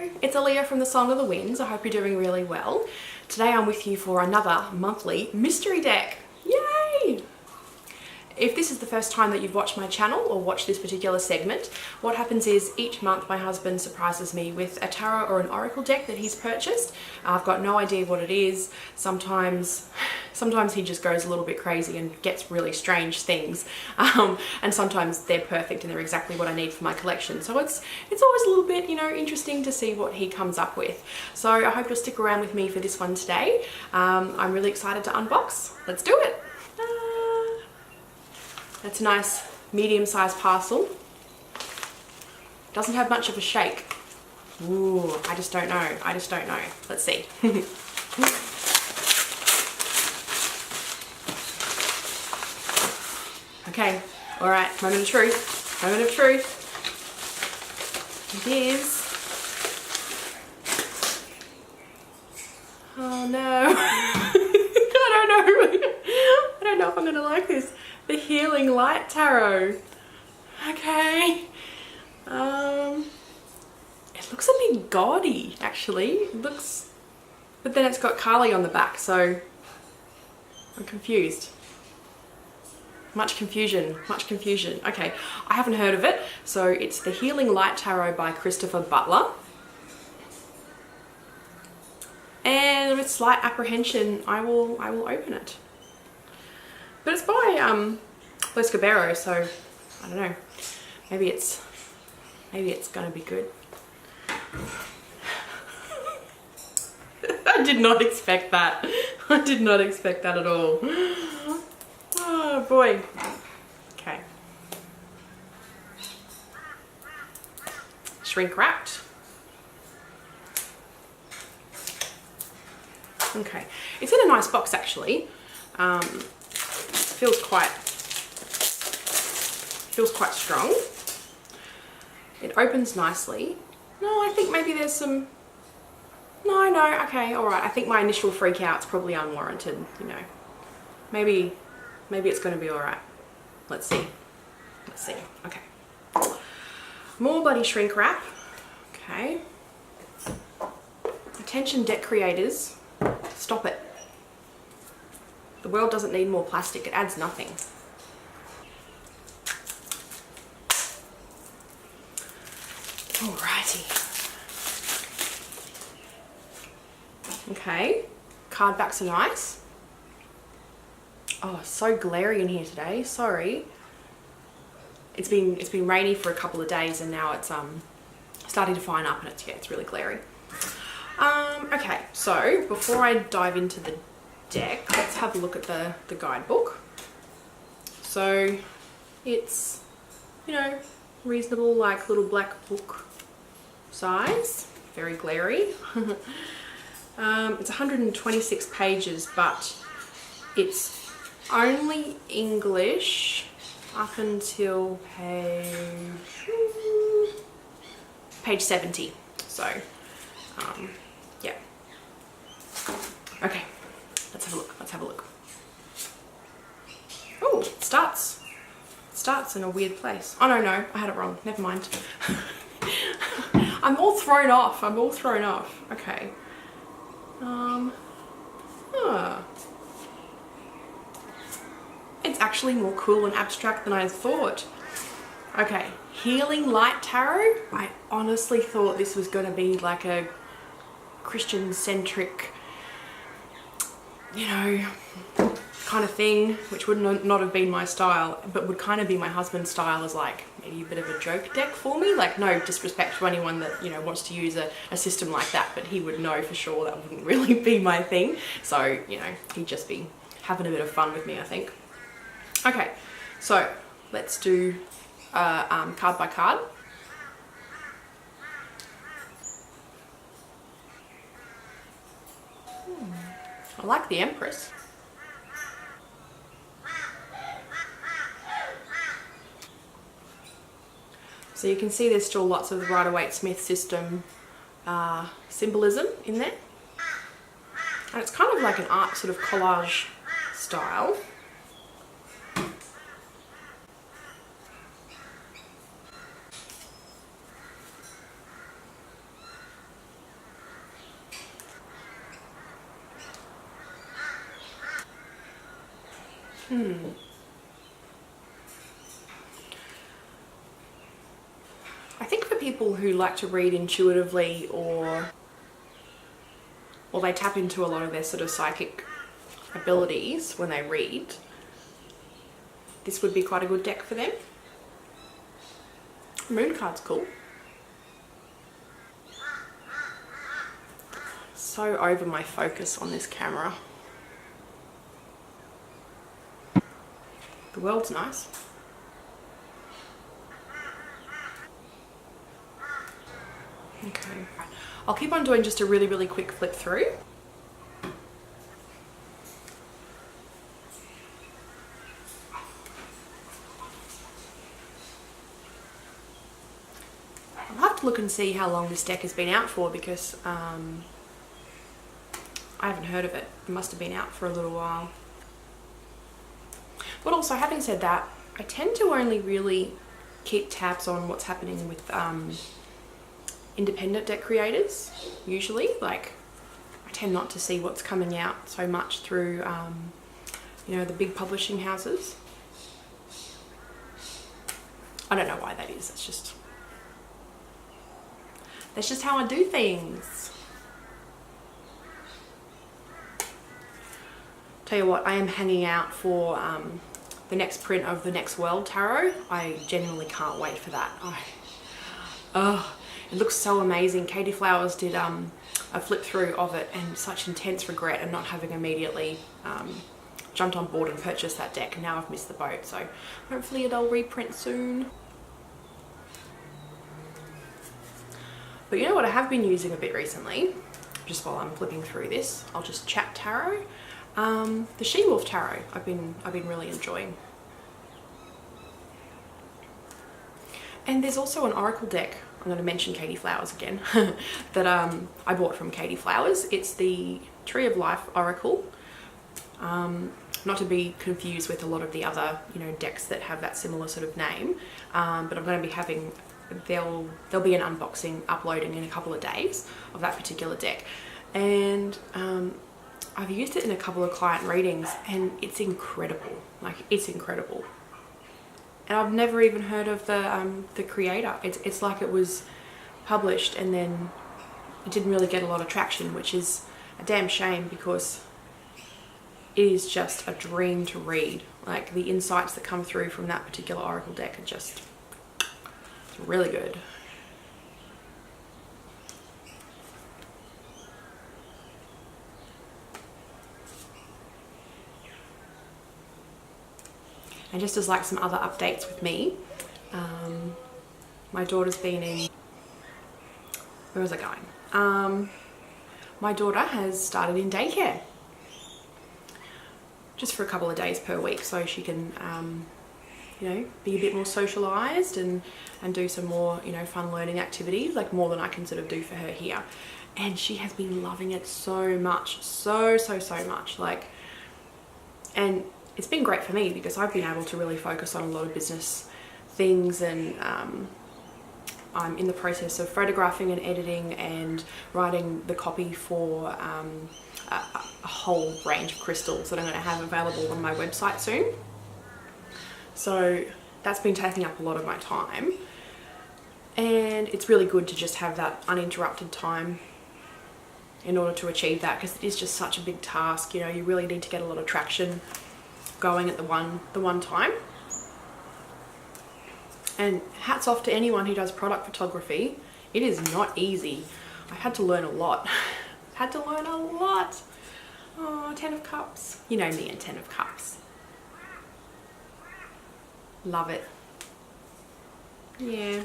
Hello, it's Aaliyah from the Song of the Winds. I hope you're doing really well. Today I'm with you for another monthly mystery deck. Yay! If this is the first time that you've watched my channel or watched this particular segment, what happens is each month my husband surprises me with a tarot or an oracle deck that he's purchased. I've got no idea what it is. Sometimes he just goes a little bit crazy and gets really strange things. And sometimes they're perfect and they're exactly what I need for my collection. So it's always a little bit, interesting to see what he comes up with. So I hope you'll stick around with me for this one today. I'm really excited to unbox. Let's do it. That's a nice medium-sized parcel. Doesn't have much of a shake. Ooh, I just don't know. Let's see. Okay, all right, moment of truth. It is. Oh no. I don't know if I'm gonna like this. The Healing Light Tarot. Okay. It looks a bit gaudy, actually. But then it's got Kali on the back, so I'm confused. Much confusion. Okay, I haven't heard of it. So it's the Healing Light Tarot by Christopher Butler. And with slight apprehension, I will open it. But it's by Los Cabero, so I don't know. Maybe it's gonna be good. I did not expect that. I did not expect that at all. Oh boy. Okay. Shrink wrapped. Okay. It's in a nice box actually. Feels quite strong. It opens nicely. No, I think maybe there's some. No, okay, all right. I think my initial freak out's probably unwarranted. Maybe it's going to be all right. Let's see. Okay. More bloody shrink wrap. Okay. Attention, deck creators. Stop it. The world doesn't need more plastic. It adds nothing. Alrighty. Okay. Card backs are nice. Oh, so glary in here today. Sorry. It's been rainy for a couple of days and now it's starting to fine up and it's really glary. Okay, so before I dive into the deck, let's have a look at the guidebook. So it's reasonable, like little black book size, very glary. It's 126 pages, but it's only English up until page 70. So yeah. Okay. Let's have a look. Oh, it starts in a weird place. Oh no, I had it wrong. Never mind. I'm all thrown off. Okay. It's actually more cool and abstract than I thought. Okay, Healing Light Tarot. I honestly thought this was going to be like a Christian-centric, kind of thing, which would not have been my style, but would kind of be my husband's style, as like maybe a bit of a joke deck for me. Like, no disrespect to anyone that wants to use a system like that, but he would know for sure that wouldn't really be my thing. So he'd just be having a bit of fun with me, I think. Okay, so let's do card by card. I like the Empress. So you can see there's still lots of the Rider-Waite-Smith system symbolism in there. And it's kind of like an art sort of collage style. I think for people who like to read intuitively, or they tap into a lot of their sort of psychic abilities when they read, this would be quite a good deck for them. Moon card's cool. So over my focus on this camera. The world's nice. Okay, I'll keep on doing just a really, really quick flip through. I'll have to look and see how long this deck has been out for, because I haven't heard of it. It must have been out for a little while. But also, having said that, I tend to only really keep tabs on what's happening with independent deck creators, usually. Like, I tend not to see what's coming out so much through, you know, the big publishing houses. I don't know why that is. That's just how I do things. Tell you what, I am hanging out for the next print of the Next World Tarot. I genuinely can't wait for that. It looks so amazing. Katie Flowers did a flip through of it, and such intense regret and not having immediately jumped on board and purchased that deck. And now I've missed the boat, so hopefully it'll reprint soon. But you know what I have been using a bit recently, just while I'm flipping through this, I'll just chat tarot. The She-Wolf Tarot I've been really enjoying. And there's also an Oracle deck, I'm going to mention Katie Flowers again, that I bought from Katie Flowers. It's the Tree of Life Oracle. Not to be confused with a lot of the other, you know, decks that have that similar sort of name, but I'm going to be having, there'll be an unboxing uploading in a couple of days of that particular deck. And I've used it in a couple of client readings, and it's incredible. Like, it's incredible. And I've never even heard of the creator. It's like it was published and then it didn't really get a lot of traction, which is a damn shame, because it is just a dream to read. Like, the insights that come through from that particular Oracle deck are just, it's really good. And just as like some other updates with me, my daughter's been in, where was I going? My daughter has started in daycare, just for a couple of days per week, so she can, you know, be a bit more socialised and do some more, you know, fun learning activities, like more than I can sort of do for her here. And she has been loving it so much, so much, like, and it's been great for me because I've been able to really focus on a lot of business things, and I'm in the process of photographing and editing and writing the copy for a whole range of crystals that I'm going to have available on my website soon. So that's been taking up a lot of my time, and it's really good to just have that uninterrupted time in order to achieve that, because it is just such a big task. You know, you really need to get a lot of traction going at the one time. And hats off to anyone who does product photography. It is not easy. I had to learn a lot. Had to learn a lot. Oh, 10 of Cups. You know me and 10 of Cups. Love it. Yeah.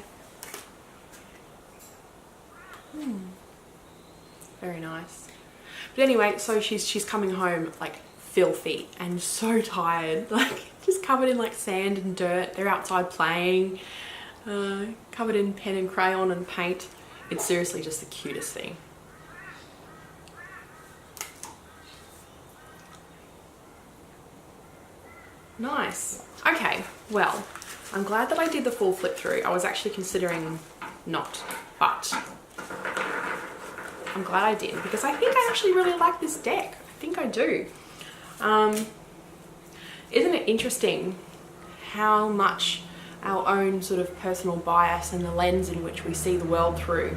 Very nice. But anyway, so she's coming home like filthy and so tired, like just covered in like sand and dirt. They're outside playing, covered in pen and crayon and paint. It's seriously just the cutest thing. Nice. Okay, well, I'm glad that I did the full flip through. I was actually considering not, but I'm glad I did, because I think I actually really like this deck. I think I do. isn't it interesting how much our own sort of personal bias and the lens in which we see the world through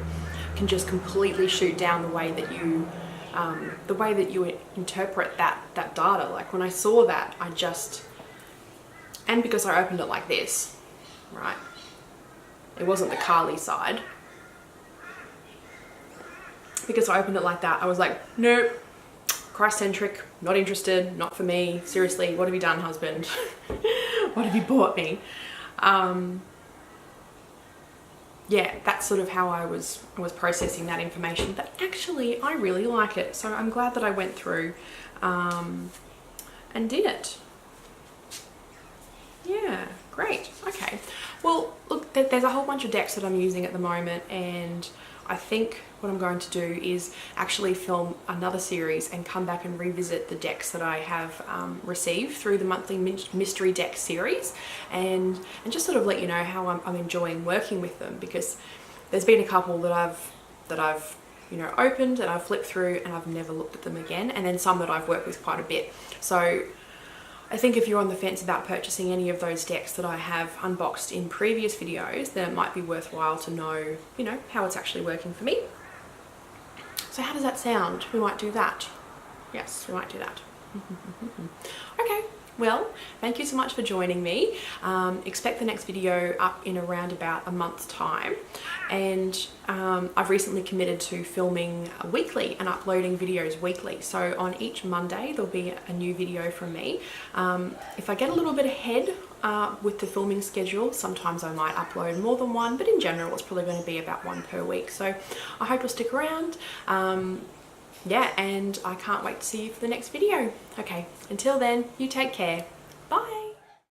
can just completely shoot down the way that you interpret that data. Like when I saw that, and because I opened it like this, right? It wasn't the Carly side. Because I opened it like that, I was like, nope, Christ-centric, not interested, not for me. Seriously, what have you done, husband? What have you bought me? Yeah, that's sort of how I was processing that information. But actually, I really like it. So I'm glad that I went through and did it. Yeah, great. Okay. Well, look, there's a whole bunch of decks that I'm using at the moment, and I think what I'm going to do is actually film another series and come back and revisit the decks that I have received through the monthly mystery deck series, and just sort of let you know how I'm enjoying working with them, because there's been a couple that I've you know, opened and I've flipped through and I've never looked at them again, and then some that I've worked with quite a bit. So I think if you're on the fence about purchasing any of those decks that I have unboxed in previous videos, then it might be worthwhile to know, you know, how it's actually working for me. So how does that sound? We might do that. Yes, we might do that. Okay, well, thank you so much for joining me. Expect the next video up in around about a month's time. And I've recently committed to filming weekly and uploading videos weekly. So on each Monday, there'll be a new video from me. If I get a little bit ahead with the filming schedule, sometimes I might upload more than one, but in general, it's probably going to be about one per week. So I hope you'll stick around. Yeah, and I can't wait to see you for the next video. Okay, until then, you take care.